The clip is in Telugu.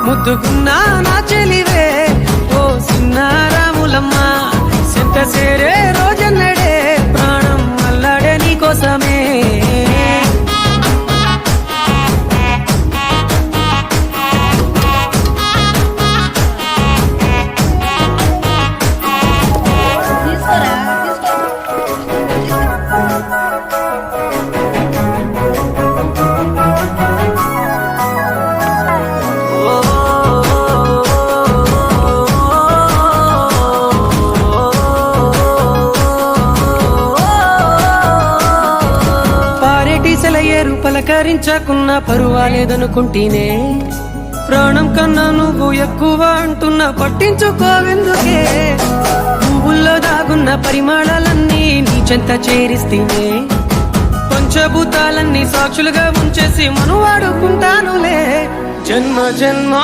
ముద్దుకున్నా నా చెలివే ఓ సిన్నారాములమ్మ సింత సేరే రోజన్నడే ప్రాణం అల్లాడే నీ కోసమే ఏరు పలకరించకున్న పరువాలేదనుకుంటేనే ప్రాణం కన్నా నువ్వు ఎక్కువ అంటున్నా పట్టించుకోవెందుకే పువ్వుల్లో దాగున్న పరిమాణాలన్నీ నీ చెంత చేరిస్తేనే పంచభూతాలన్నీ సాక్షులుగా ఉంచేసి మనువాడుకుంటానులే జన్మ జన్మ